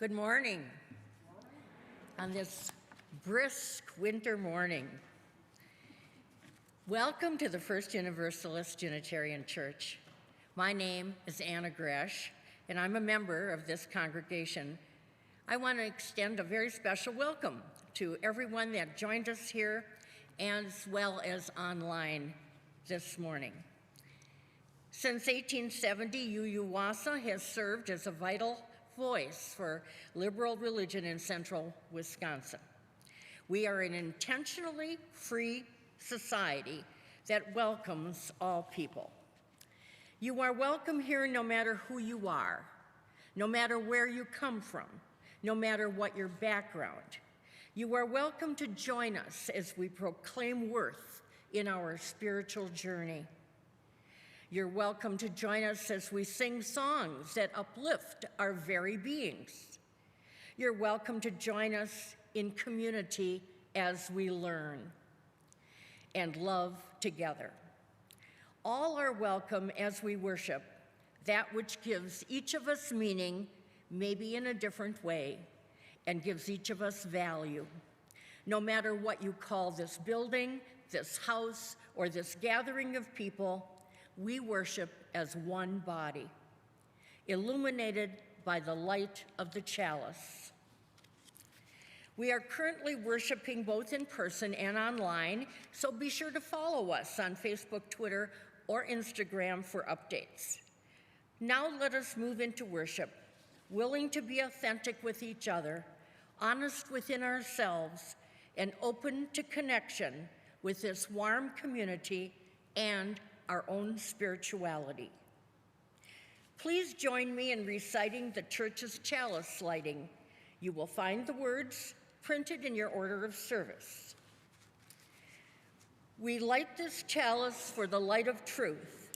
Good morning on this brisk winter morning. Welcome to the First Universalist Unitarian Church. My name is Anna Gresh, and I'm a member of this congregation. I want to extend a very special welcome to everyone that joined us here, as well as online this morning. Since 1870, UUWASA has served as a vital voice for liberal religion in central Wisconsin. We are an intentionally free society that welcomes all people. You are welcome here no matter who you are, no matter where you come from, no matter what your background. You are welcome to join us as we proclaim worth in our spiritual journey. You're welcome to join us as we sing songs that uplift our very beings. You're welcome to join us in community as we learn and love together. All are welcome as we worship that which gives each of us meaning, maybe in a different way, and gives each of us value. No matter what you call this building, this house, or this gathering of people, we worship as one body, illuminated by the light of the chalice. We are currently worshiping both in person and online, so be sure to follow us on Facebook, Twitter, or Instagram for updates. Now let us move into worship, willing to be authentic with each other, honest within ourselves, and open to connection with this warm community and our own spirituality. Please join me in reciting the church's Chalice Lighting. You will find the words printed in your order of service. We light this chalice for the light of truth,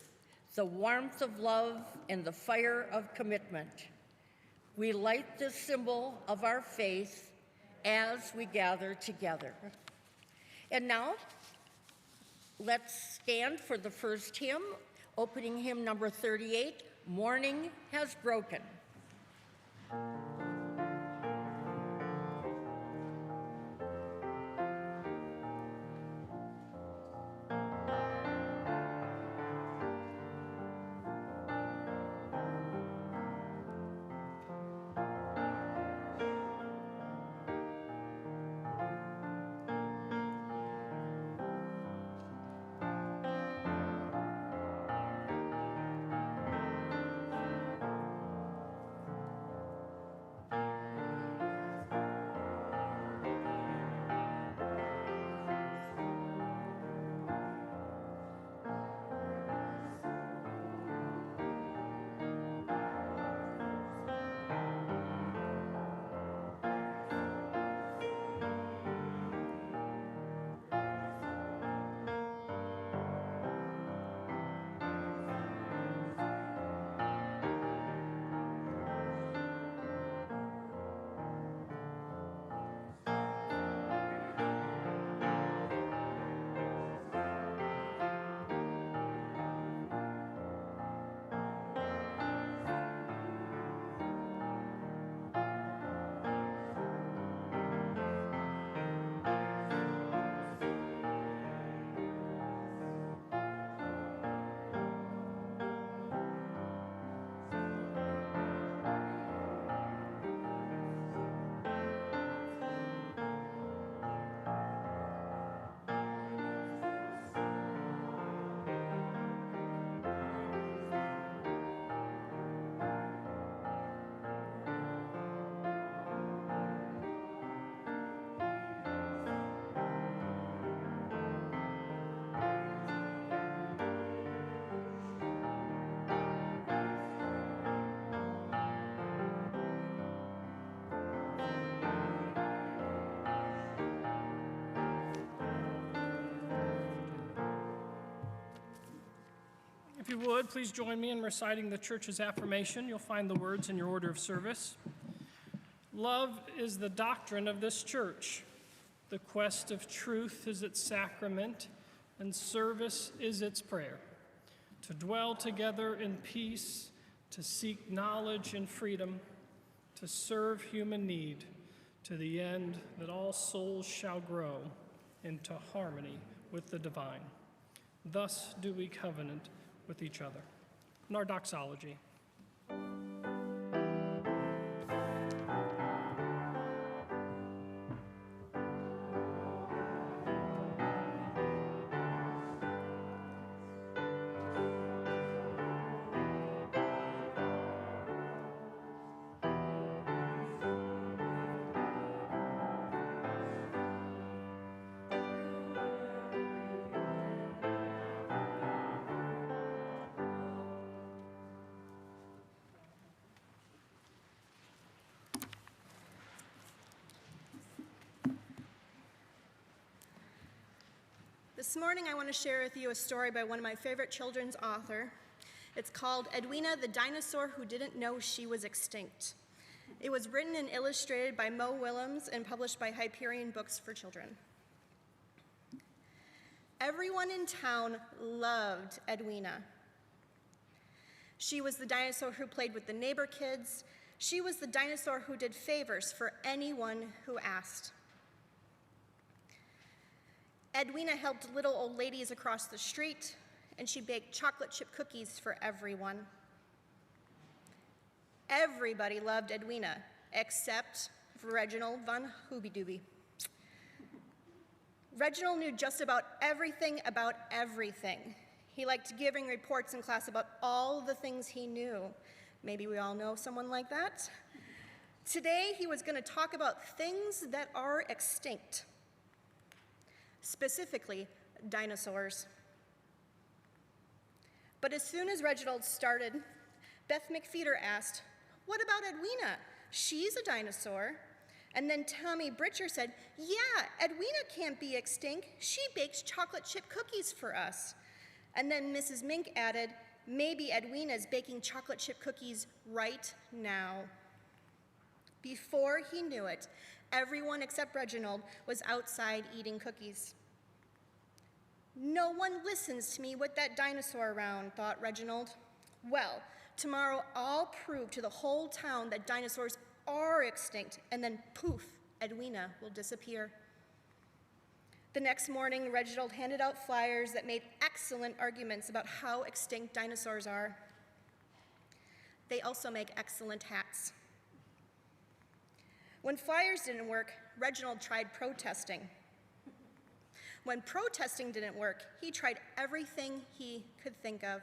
the warmth of love, and the fire of commitment. We light this symbol of our faith as we gather together. And now, let's stand for the first hymn, opening hymn number 38, Morning Has Broken. If you would, please join me in reciting the church's affirmation. You'll find the words in your order of service. Love is the doctrine of this church. The quest of truth is its sacrament, and service is its prayer. To dwell together in peace, to seek knowledge and freedom, to serve human need to the end that all souls shall grow into harmony with the divine. Thus do we covenant with each other. In our doxology. This morning I want to share with you a story by one of my favorite children's authors. It's called Edwina the Dinosaur Who Didn't Know She Was Extinct. It was written and illustrated by Mo Willems and published by Hyperion Books for Children. Everyone in town loved Edwina. She was the dinosaur who played with the neighbor kids. She was the dinosaur who did favors for anyone who asked. Edwina helped little old ladies across the street, and she baked chocolate chip cookies for everyone. Everybody loved Edwina, except for Reginald von Hooby-Dooby. Reginald knew just about everything. He liked giving reports in class about all the things he knew. Maybe we all know someone like that. Today, he was going to talk about things that are extinct. Specifically, dinosaurs. But as soon as Reginald started, Beth McFeeder asked, "What about Edwina? She's a dinosaur." And then Tommy Britcher said, "Yeah, Edwina can't be extinct. She bakes chocolate chip cookies for us." And then Mrs. Mink added, "Maybe Edwina's baking chocolate chip cookies right now." Before he knew it, everyone except Reginald was outside eating cookies. "No one listens to me with that dinosaur around," thought Reginald. "Well, tomorrow I'll prove to the whole town that dinosaurs are extinct, and then poof, Edwina will disappear." The next morning, Reginald handed out flyers that made excellent arguments about how extinct dinosaurs are. They also make excellent hats. When flyers didn't work, Reginald tried protesting. When protesting didn't work, he tried everything he could think of.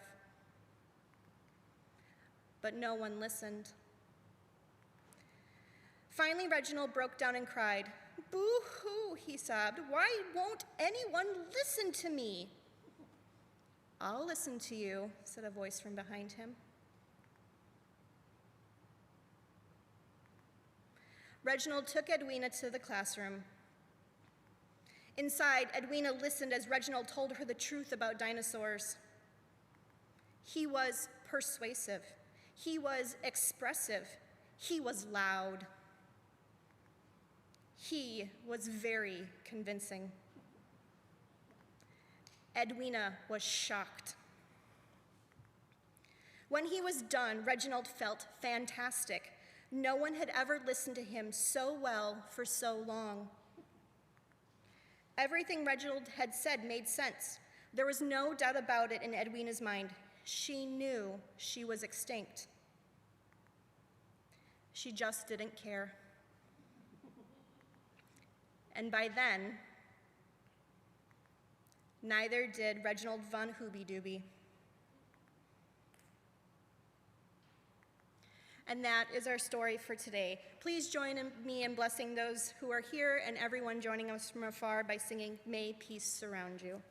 But no one listened. Finally, Reginald broke down and cried. "Boo-hoo," he sobbed. "Why won't anyone listen to me?" "I'll listen to you," said a voice from behind him. Reginald took Edwina to the classroom. Inside, Edwina listened as Reginald told her the truth about dinosaurs. He was persuasive. He was expressive. He was loud. He was very convincing. Edwina was shocked. When he was done, Reginald felt fantastic. No one had ever listened to him so well for so long. Everything Reginald had said made sense. There was no doubt about it in Edwina's mind. She knew she was extinct. She just didn't care. And by then, neither did Reginald von Hooby-Dooby. And that is our story for today. Please join me in blessing those who are here and everyone joining us from afar by singing "May Peace Surround You."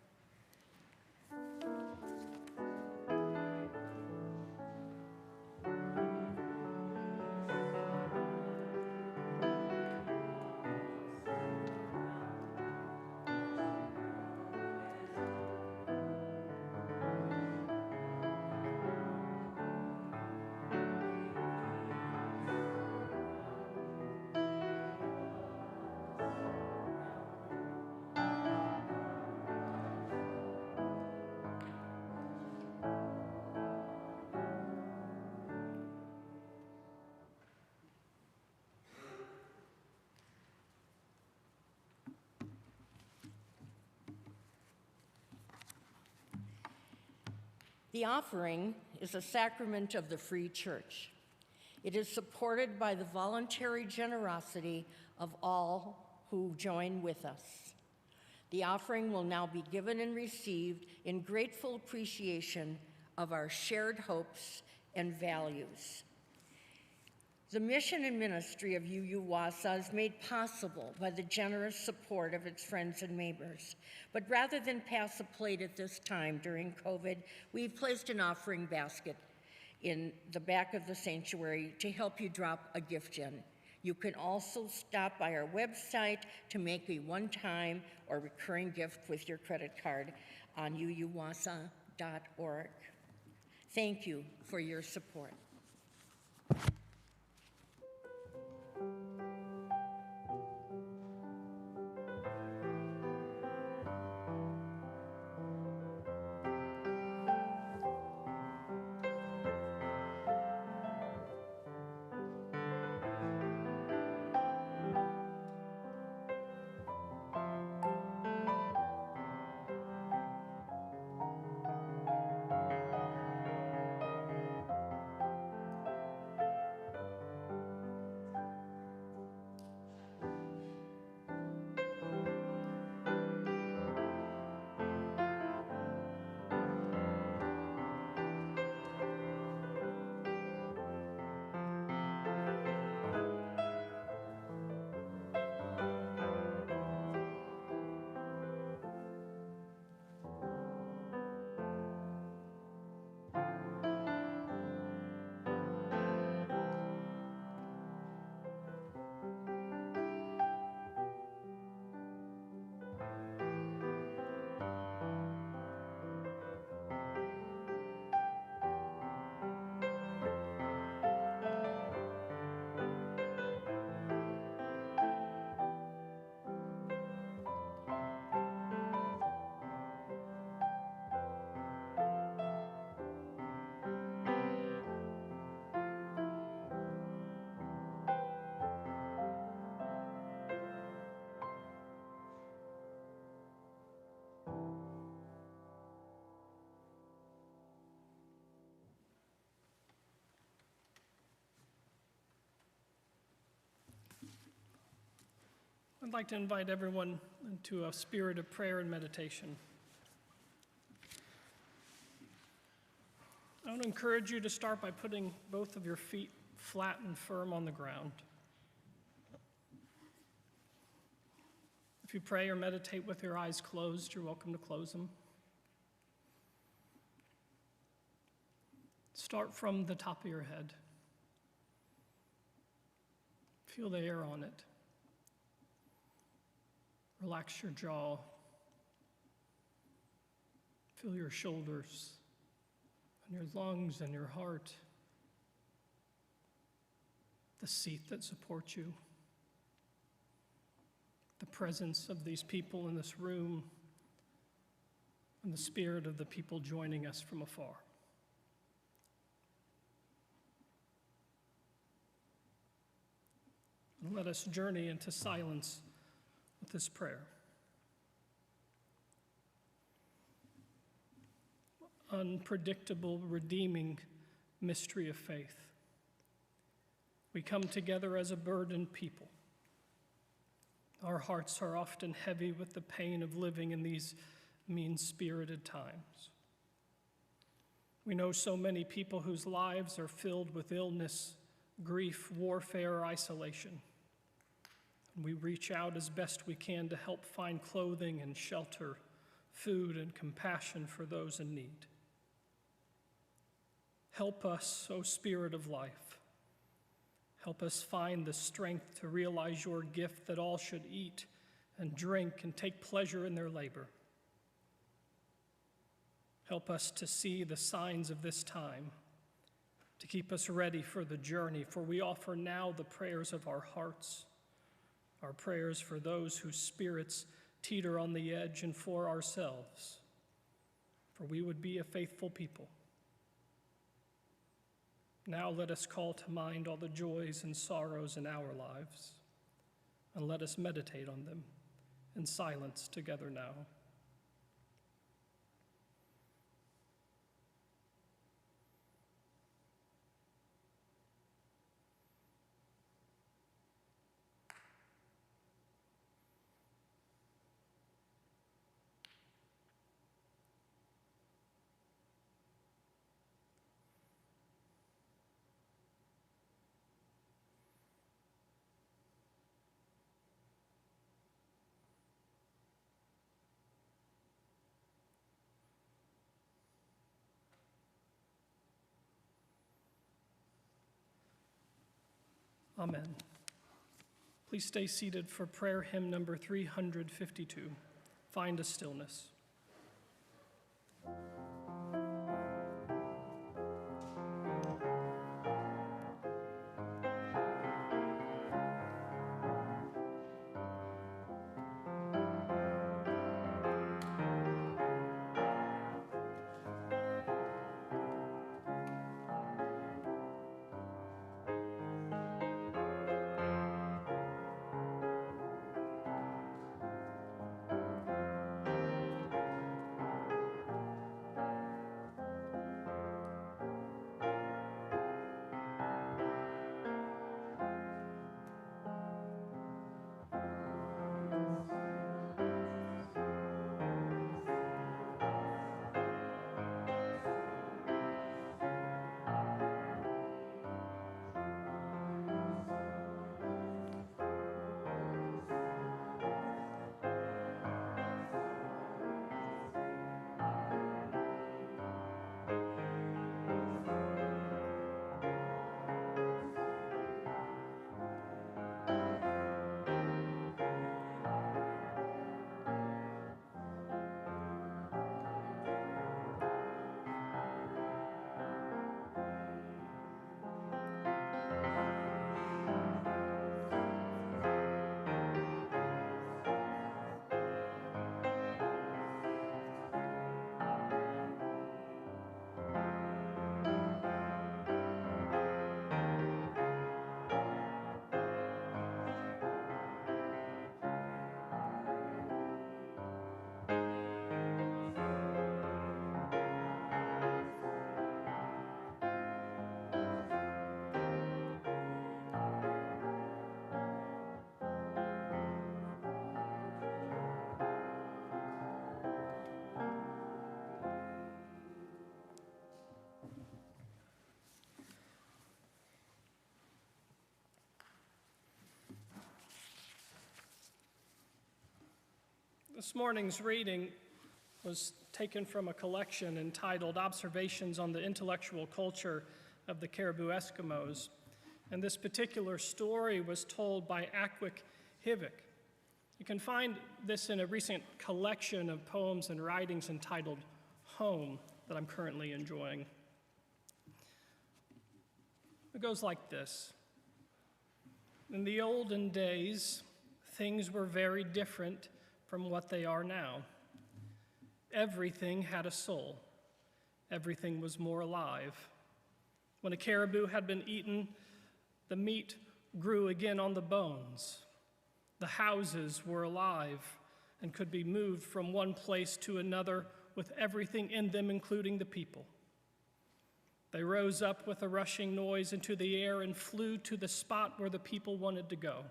The offering is a sacrament of the Free Church. It is supported by the voluntary generosity of all who join with us. The offering will now be given and received in grateful appreciation of our shared hopes and values. The mission and ministry of UUWASA is made possible by the generous support of its friends and neighbors. But rather than pass a plate at this time during COVID, we've placed an offering basket in the back of the sanctuary to help you drop a gift in. You can also stop by our website to make a one-time or recurring gift with your credit card on uuwasa.org. Thank you for your support. I'd like to invite everyone into a spirit of prayer and meditation. I want to encourage you to start by putting both of your feet flat and firm on the ground. If you pray or meditate with your eyes closed, you're welcome to close them. Start from the top of your head. Feel the air on it. Relax your jaw. Feel your shoulders and your lungs and your heart. The seat that supports you. The presence of these people in this room and the spirit of the people joining us from afar. And let us journey into silence with this prayer. Unpredictable, redeeming mystery of faith. We come together as a burdened people. Our hearts are often heavy with the pain of living in these mean-spirited times. We know so many people whose lives are filled with illness, grief, warfare, or isolation. And we reach out as best we can to help find clothing and shelter, food and compassion for those in need. Help us, O Spirit of life. Help us find the strength to realize your gift that all should eat and drink and take pleasure in their labor. Help us to see the signs of this time, to keep us ready for the journey, for we offer now the prayers of our hearts, our prayers for those whose spirits teeter on the edge and for ourselves, for we would be a faithful people. Now let us call to mind all the joys and sorrows in our lives, and let us meditate on them in silence together now. Amen. Please stay seated for prayer hymn number 352, Find a Stillness. This morning's reading was taken from a collection entitled Observations on the Intellectual Culture of the Caribou Eskimos. And this particular story was told by Akwick Hivik. You can find this in a recent collection of poems and writings entitled Home that I'm currently enjoying. It goes like this. In the olden days, things were very different from what they are now. Everything had a soul. Everything was more alive. When a caribou had been eaten, the meat grew again on the bones. The houses were alive and could be moved from one place to another with everything in them, including the people. They rose up with a rushing noise into the air and flew to the spot where the people wanted to go.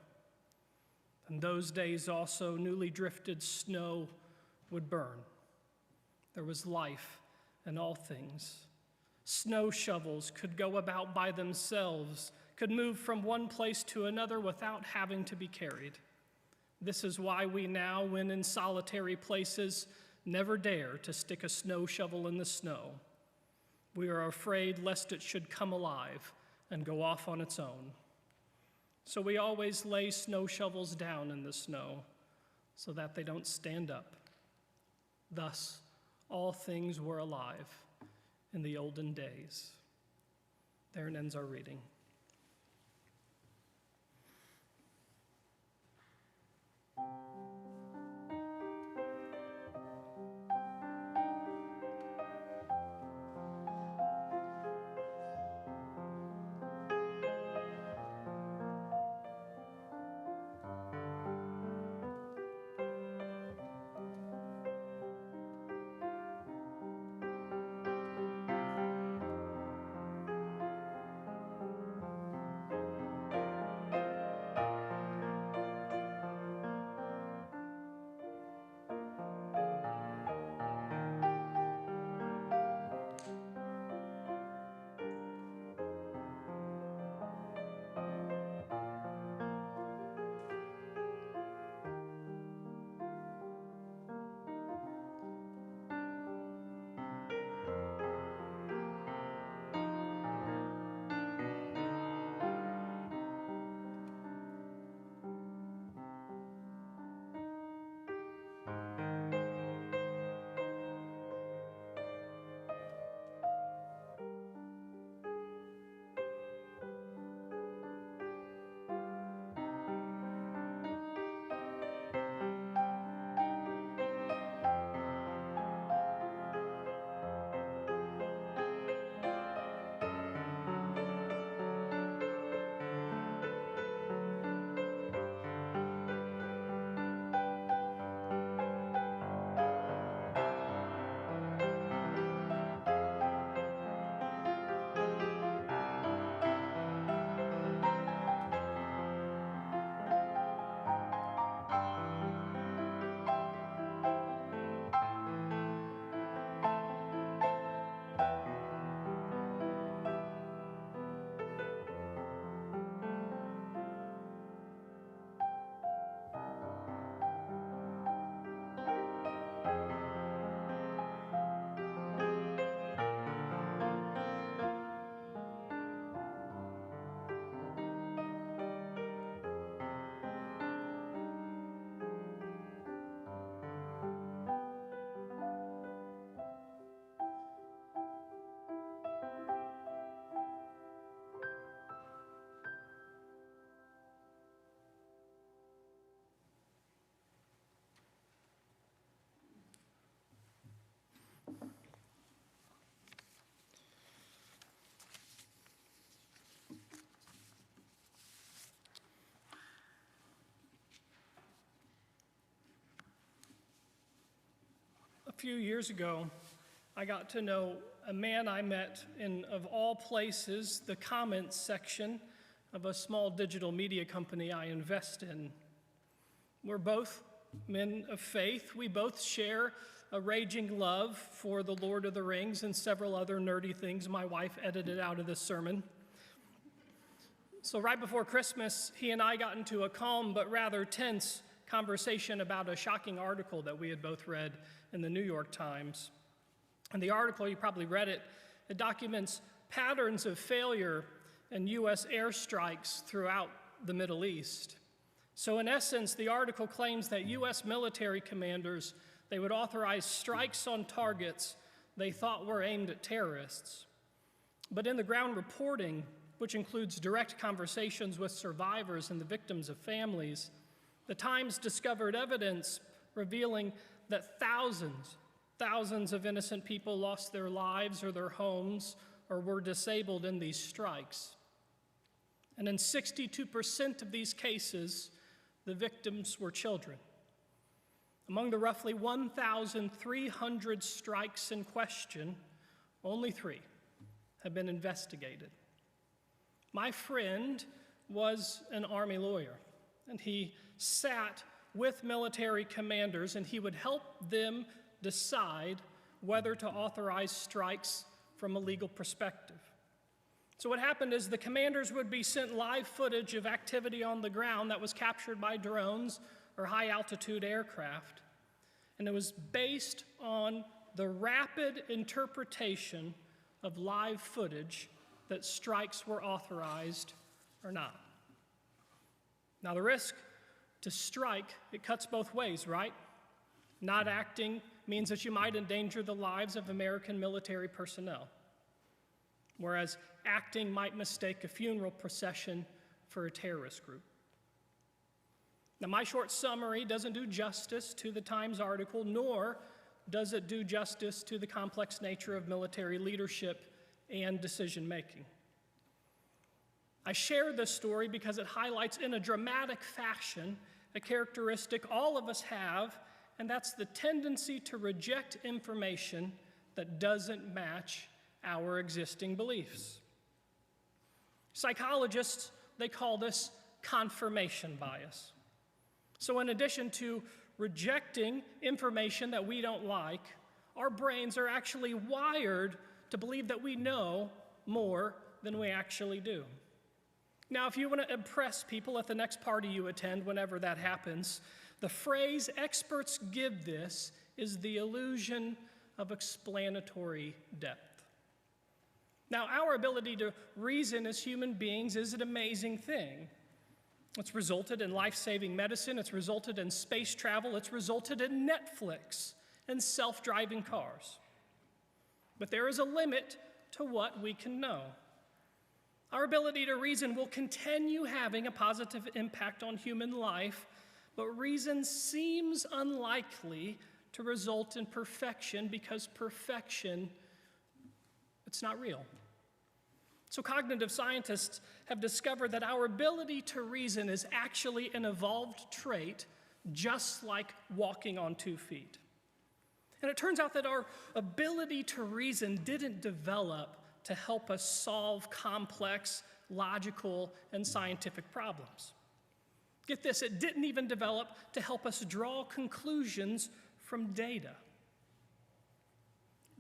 In those days also, newly drifted snow would burn. There was life in all things. Snow shovels could go about by themselves, could move from one place to another without having to be carried. This is why we now, when in solitary places, never dare to stick a snow shovel in the snow. We are afraid lest it should come alive and go off on its own. So we always lay snow shovels down in the snow so that they don't stand up. Thus, all things were alive in the olden days. There ends our reading. few years ago, I got to know a man I met in, of all places, the comments section of a small digital media company I invest in. We're both men of faith. We both share a raging love for the Lord of the Rings and several other nerdy things my wife edited out of this sermon. So right before Christmas, he and I got into a calm but rather tense conversation about a shocking article that we had both read in the New York Times. And the article, you probably read it, it documents patterns of failure in U.S. airstrikes throughout the Middle East. So in essence, the article claims that U.S. military commanders, they would authorize strikes on targets they thought were aimed at terrorists. But in the ground reporting, which includes direct conversations with survivors and the victims of families, the Times discovered evidence revealing that thousands of innocent people lost their lives or their homes or were disabled in these strikes. And in 62% of these cases, the victims were children. Among the roughly 1,300 strikes in question, only 3 have been investigated. My friend was an Army lawyer, and he sat with military commanders, and he would help them decide whether to authorize strikes from a legal perspective. So what happened is the commanders would be sent live footage of activity on the ground that was captured by drones or high-altitude aircraft, and it was based on the rapid interpretation of live footage that strikes were authorized or not. Now, the risk to strike, it cuts both ways, right? Not acting means that you might endanger the lives of American military personnel, whereas acting might mistake a funeral procession for a terrorist group. Now, my short summary doesn't do justice to the Times article, nor does it do justice to the complex nature of military leadership and decision-making. I share this story because it highlights in a dramatic fashion a characteristic all of us have, and that's the tendency to reject information that doesn't match our existing beliefs. Psychologists, they call this confirmation bias. So in addition to rejecting information that we don't like, our brains are actually wired to believe that we know more than we actually do. Now, if you want to impress people at the next party you attend, whenever that happens, the phrase experts give this is the illusion of explanatory depth. Now, our ability to reason as human beings is an amazing thing. It's resulted in life-saving medicine, it's resulted in space travel, it's resulted in Netflix and self-driving cars. But there is a limit to what we can know. Our ability to reason will continue having a positive impact on human life, but reason seems unlikely to result in perfection because perfection, it's not real. So cognitive scientists have discovered that our ability to reason is actually an evolved trait, just like walking on 2 feet. And it turns out that our ability to reason didn't develop to help us solve complex, logical, and scientific problems. Get this, it didn't even develop to help us draw conclusions from data.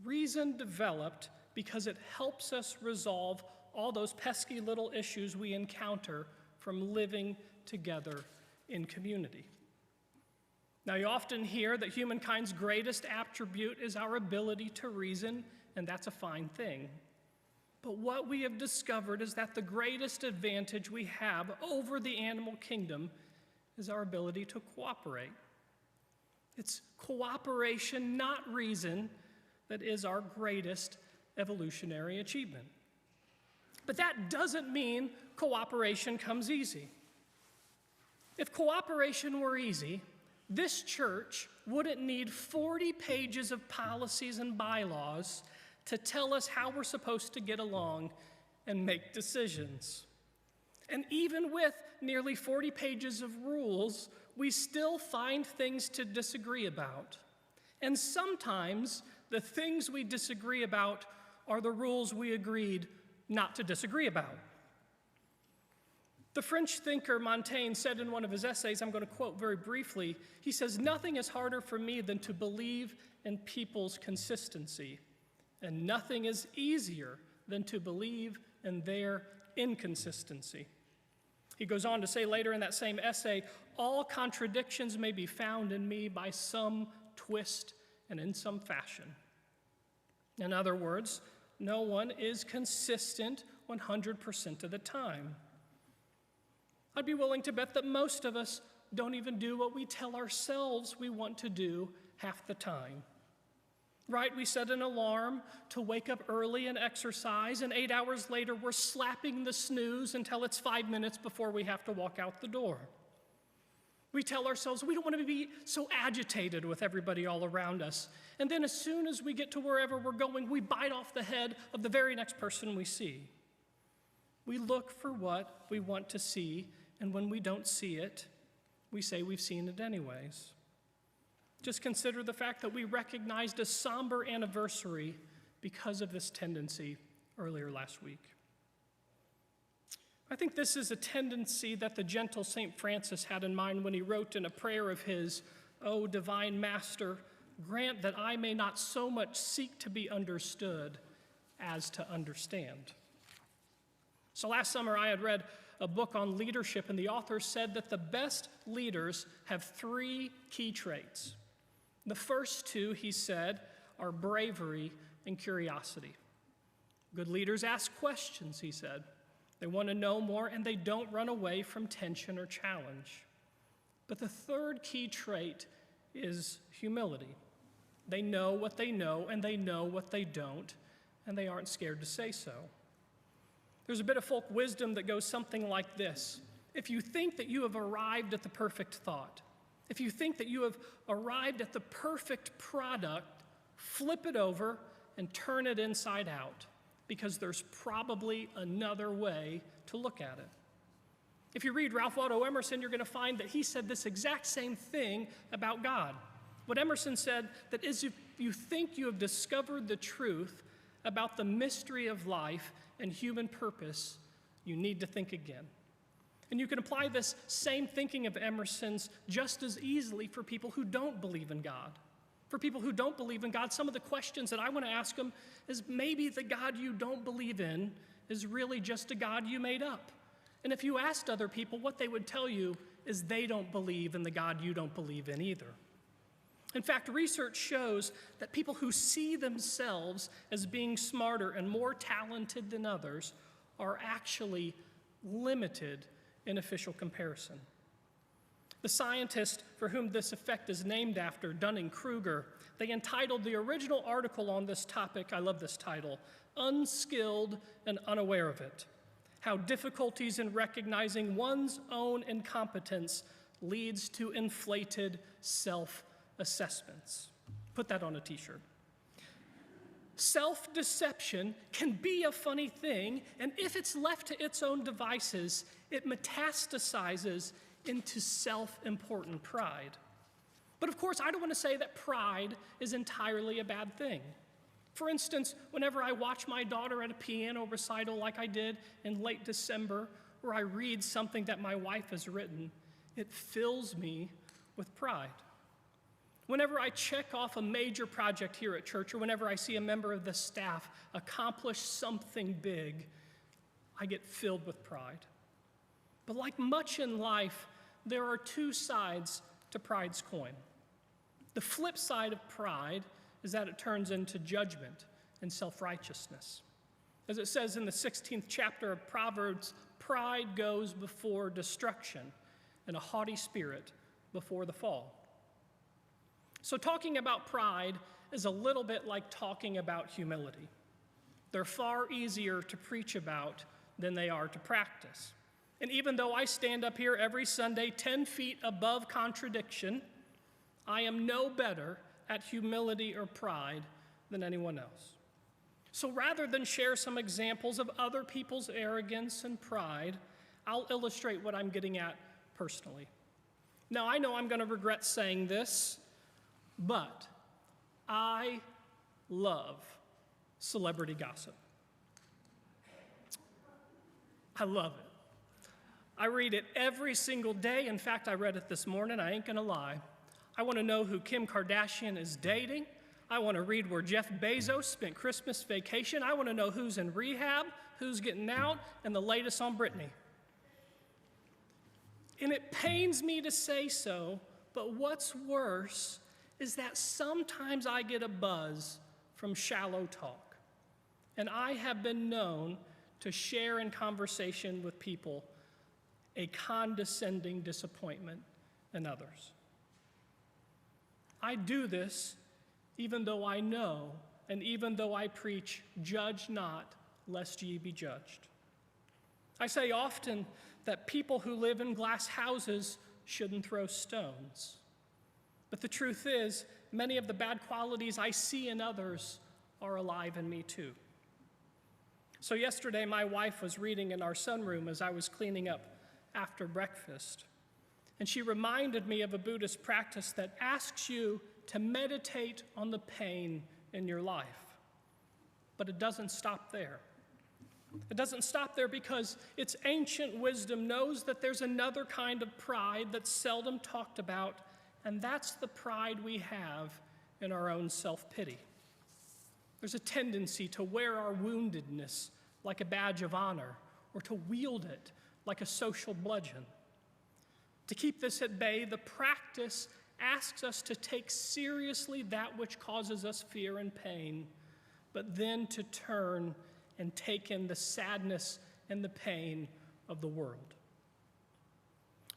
Reason developed because it helps us resolve all those pesky little issues we encounter from living together in community. Now, you often hear that humankind's greatest attribute is our ability to reason, and that's a fine thing. But what we have discovered is that the greatest advantage we have over the animal kingdom is our ability to cooperate. It's cooperation, not reason, that is our greatest evolutionary achievement. But that doesn't mean cooperation comes easy. If cooperation were easy, this church wouldn't need 40 pages of policies and bylaws to tell us how we're supposed to get along and make decisions. And even with nearly 40 pages of rules, we still find things to disagree about. And sometimes the things we disagree about are the rules we agreed not to disagree about. The French thinker Montaigne said in one of his essays, I'm going to quote very briefly, he says, "Nothing is harder for me than to believe in people's consistency, and nothing is easier than to believe in their inconsistency." He goes on to say later in that same essay, "All contradictions may be found in me by some twist and in some fashion." In other words, no one is consistent 100% of the time. I'd be willing to bet that most of us don't even do what we tell ourselves we want to do half the time. Right? We set an alarm to wake up early and exercise, and 8 hours later we're slapping the snooze until it's 5 minutes before we have to walk out the door. We tell ourselves we don't want to be so agitated with everybody all around us. And then as soon as we get to wherever we're going, we bite off the head of the very next person we see. We look for what we want to see, and when we don't see it, we say we've seen it anyways. Just consider the fact that we recognized a somber anniversary because of this tendency earlier last week. I think this is a tendency that the gentle St. Francis had in mind when he wrote in a prayer of his, "O divine Master, grant that I may not so much seek to be understood as to understand." So last summer I had read a book on leadership, and the author said that the best leaders have 3 key traits. The first 2, he said, are bravery and curiosity. Good leaders ask questions, he said. They want to know more, and they don't run away from tension or challenge. But the third key trait is humility. They know what they know, and they know what they don't, and they aren't scared to say so. There's a bit of folk wisdom that goes something like this. If you think that you have arrived at the perfect thought, if you think that you have arrived at the perfect product, flip it over and turn it inside out, because there's probably another way to look at it. If you read Ralph Waldo Emerson, you're going to find that he said this exact same thing about God. What Emerson said, that is, if you think you have discovered the truth about the mystery of life and human purpose, you need to think again. And you can apply this same thinking of Emerson's just as easily for people who don't believe in God. For people who don't believe in God, some of the questions that I want to ask them is maybe the God you don't believe in is really just a God you made up. And if you asked other people, what they would tell you is they don't believe in the God you don't believe in either. In fact, research shows that people who see themselves as being smarter and more talented than others are actually limited in official comparison. The scientist for whom this effect is named after, Dunning-Kruger, they entitled the original article on this topic, I love this title, "Unskilled and Unaware of It: How Difficulties in Recognizing One's Own Incompetence Leads to Inflated Self-Assessments." Put that on a t-shirt. Self-deception can be a funny thing, and if it's left to its own devices, it metastasizes into self-important pride. But of course, I don't want to say that pride is entirely a bad thing. For instance, whenever I watch my daughter at a piano recital like I did in late December, or I read something that my wife has written, it fills me with pride. Whenever I check off a major project here at church, or whenever I see a member of the staff accomplish something big, I get filled with pride. But like much in life, there are 2 sides to pride's coin. The flip side of pride is that it turns into judgment and self-righteousness. As it says in the 16th chapter of Proverbs, pride goes before destruction, and a haughty spirit before the fall. So talking about pride is a little bit like talking about humility. They're far easier to preach about than they are to practice. And even though I stand up here every Sunday 10 feet above contradiction, I am no better at humility or pride than anyone else. So rather than share some examples of other people's arrogance and pride, I'll illustrate what I'm getting at personally. Now, I know I'm going to regret saying this, but I love celebrity gossip. I love it. I read it every single day. In fact, I read it this morning. I ain't gonna lie. I want to know who Kim Kardashian is dating. I want to read where Jeff Bezos spent Christmas vacation. I want to know who's in rehab, who's getting out, and the latest on Britney. And it pains me to say so, but what's worse is that sometimes I get a buzz from shallow talk. And I have been known to share in conversation with people a condescending disappointment in others. I do this even though I know, and even though I preach, judge not, lest ye be judged. I say often that people who live in glass houses shouldn't throw stones. But the truth is, many of the bad qualities I see in others are alive in me too. So yesterday, my wife was reading in our sunroom as I was cleaning up after breakfast. And she reminded me of a Buddhist practice that asks you to meditate on the pain in your life. But it doesn't stop there. It doesn't stop there because its ancient wisdom knows that there's another kind of pride that's seldom talked about, and that's the pride we have in our own self-pity. There's a tendency to wear our woundedness like a badge of honor, or to wield it like a social bludgeon. To keep this at bay, the practice asks us to take seriously that which causes us fear and pain, but then to turn and take in the sadness and the pain of the world.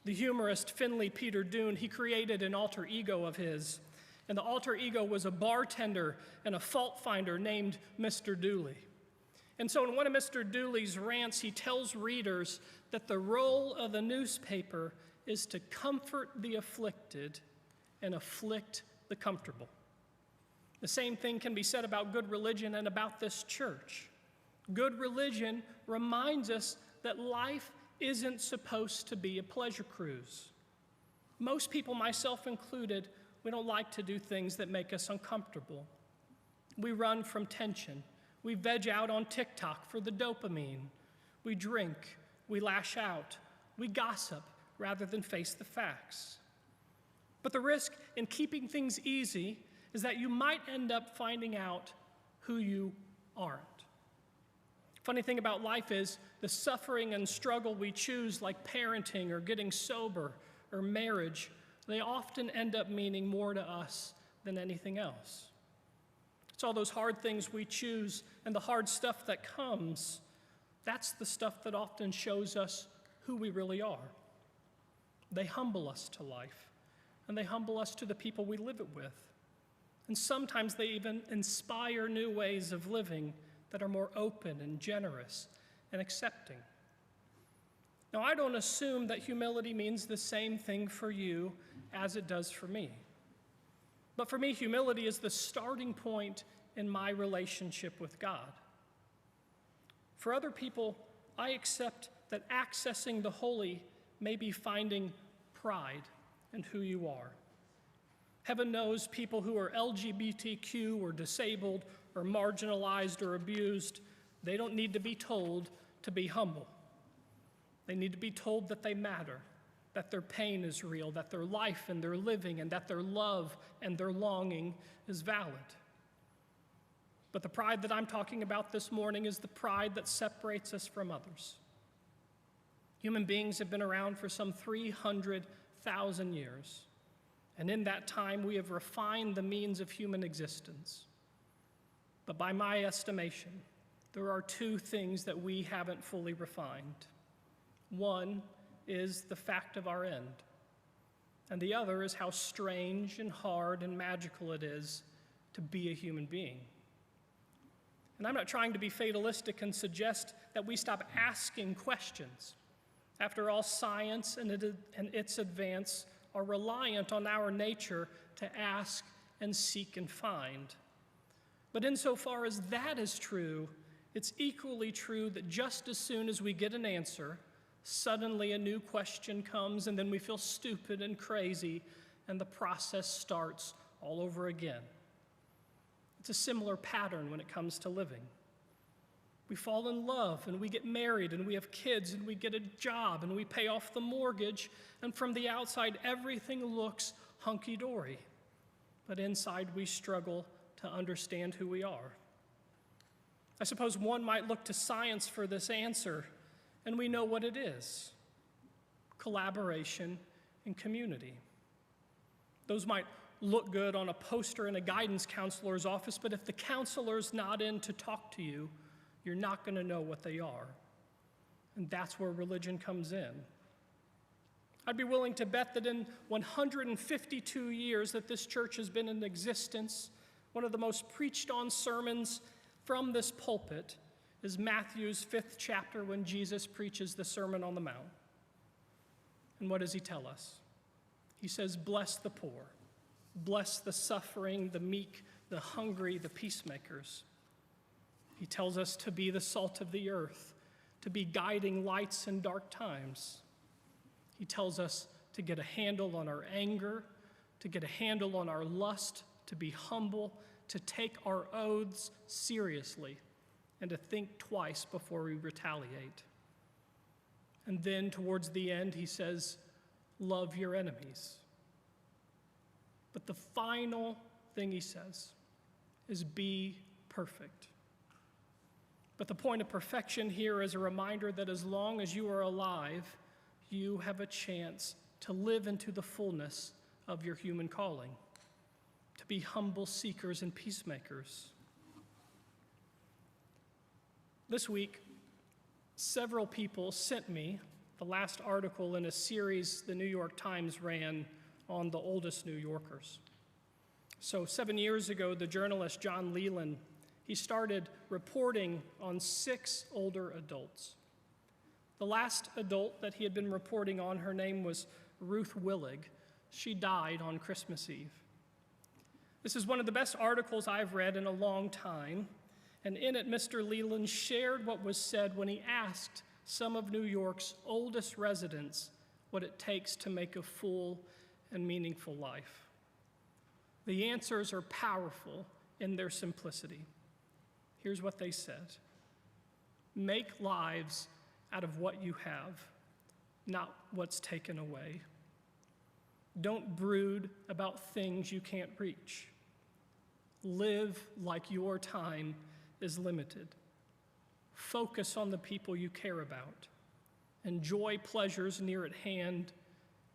The humorist Finley Peter Dunne, he created an alter ego of his, and the alter ego was a bartender and a fault finder named Mr. Dooley. And so in one of Mr. Dooley's rants, he tells readers that the role of the newspaper is to comfort the afflicted and afflict the comfortable. The same thing can be said about good religion and about this church. Good religion reminds us that life isn't supposed to be a pleasure cruise. Most people, myself included, we don't like to do things that make us uncomfortable. We run from tension. We veg out on TikTok for the dopamine. We drink. We lash out. We gossip rather than face the facts. But the risk in keeping things easy is that you might end up finding out who you aren't. Funny thing about life is the suffering and struggle we choose, like parenting or getting sober or marriage, they often end up meaning more to us than anything else. It's all those hard things we choose and the hard stuff that comes. That's the stuff that often shows us who we really are. They humble us to life, and they humble us to the people we live it with. And sometimes they even inspire new ways of living that are more open and generous and accepting. Now, I don't assume that humility means the same thing for you as it does for me. But for me, humility is the starting point in my relationship with God. For other people, I accept that accessing the holy may be finding pride in who you are. Heaven knows people who are LGBTQ or disabled or marginalized or abused, they don't need to be told to be humble. They need to be told that they matter, that their pain is real, that their life and their living and that their love and their longing is valid. But the pride that I'm talking about this morning is the pride that separates us from others. Human beings have been around for some 300,000 years. And in that time, we have refined the means of human existence. But by my estimation, there are two things that we haven't fully refined. One is the fact of our end, and the other is how strange and hard and magical it is to be a human being. And I'm not trying to be fatalistic and suggest that we stop asking questions. After all, science and its advance are reliant on our nature to ask and seek and find. But insofar as that is true, it's equally true that just as soon as we get an answer, suddenly a new question comes, and then we feel stupid and crazy, and the process starts all over again. It's a similar pattern when it comes to living. We fall in love, and we get married, and we have kids, and we get a job, and we pay off the mortgage, and from the outside, everything looks hunky-dory. But inside, we struggle to understand who we are. I suppose one might look to science for this answer, and we know what it is: collaboration and community. Those might look good on a poster in a guidance counselor's office, but if the counselor's not in to talk to you, you're not going to know what they are. And that's where religion comes in. I'd be willing to bet that in 152 years that this church has been in existence, one of the most preached on sermons from this pulpit is Matthew's 5th chapter, when Jesus preaches the Sermon on the Mount. And what does he tell us? He says, "Bless the poor, bless the suffering, the meek, the hungry, the peacemakers." He tells us to be the salt of the earth, to be guiding lights in dark times. He tells us to get a handle on our anger, to get a handle on our lust, to be humble, to take our oaths seriously, and to think twice before we retaliate. And then towards the end, he says, love your enemies. But the final thing he says is be perfect. But the point of perfection here is a reminder that as long as you are alive, you have a chance to live into the fullness of your human calling, to be humble seekers and peacemakers. This week, several people sent me the last article in a series the New York Times ran on the oldest New Yorkers. So 7 years ago, the journalist John Leland, he started reporting on 6 older adults. The last adult that he had been reporting on, her name was Ruth Willig. She died on Christmas Eve. This is one of the best articles I've read in a long time, and in it, Mr. Leland shared what was said when he asked some of New York's oldest residents what it takes to make a full and meaningful life. The answers are powerful in their simplicity. Here's what they said: make lives out of what you have, not what's taken away. Don't brood about things you can't reach. Live like your time is limited. Focus on the people you care about. Enjoy pleasures near at hand.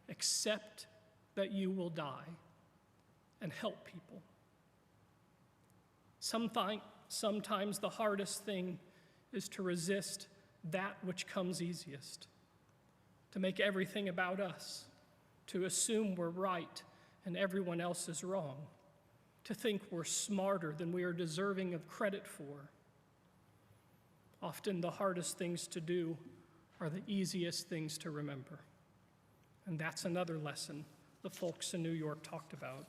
Accept that you will die, and help people. Sometimes the hardest thing is to resist that which comes easiest, to make everything about us, to assume we're right and everyone else is wrong, to think we're smarter than we are deserving of credit for. Often the hardest things to do are the easiest things to remember. And that's another lesson the folks in New York talked about.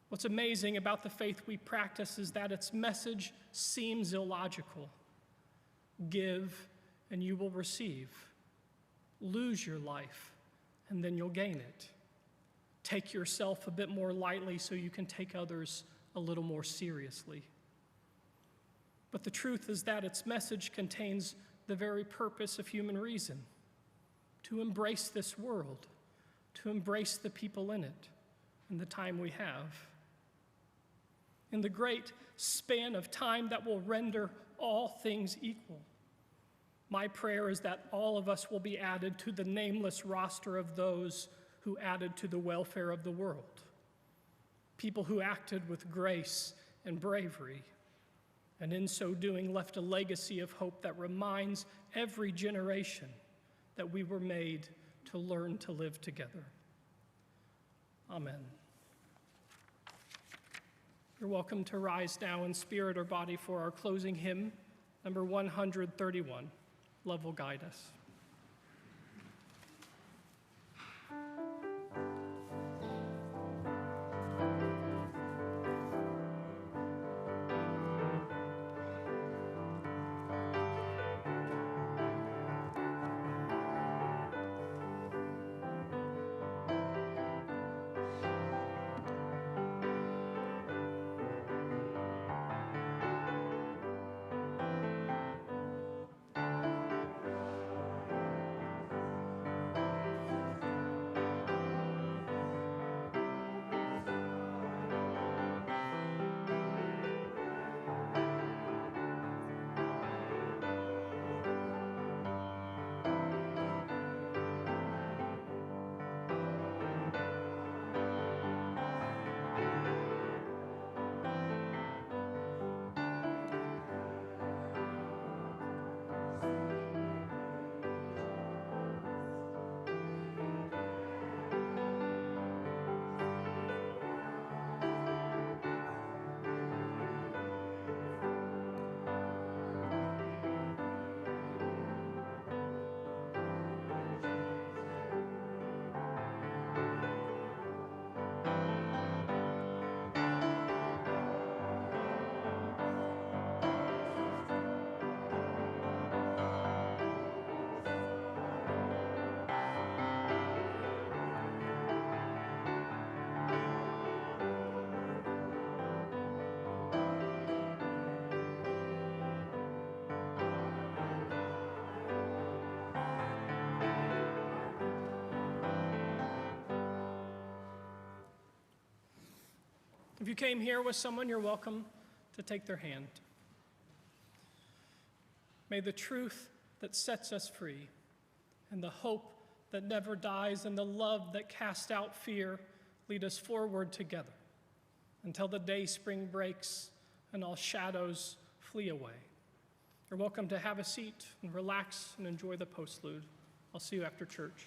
What's amazing about the faith we practice is that its message seems illogical. Give, and you will receive. Lose your life, and then you'll gain it. Take yourself a bit more lightly so you can take others a little more seriously. But the truth is that its message contains the very purpose of human reason: to embrace this world, to embrace the people in it, and the time we have. In the great span of time that will render all things equal, my prayer is that all of us will be added to the nameless roster of those who added to the welfare of the world. People who acted with grace and bravery, and in so doing left a legacy of hope that reminds every generation that we were made to learn to live together. Amen. You're welcome to rise now in spirit or body for our closing hymn, number 131. Love will guide us. If you came here with someone, you're welcome to take their hand. May the truth that sets us free, and the hope that never dies, and the love that casts out fear lead us forward together until the day spring breaks and all shadows flee away. You're welcome to have a seat and relax and enjoy the postlude. I'll see you after church.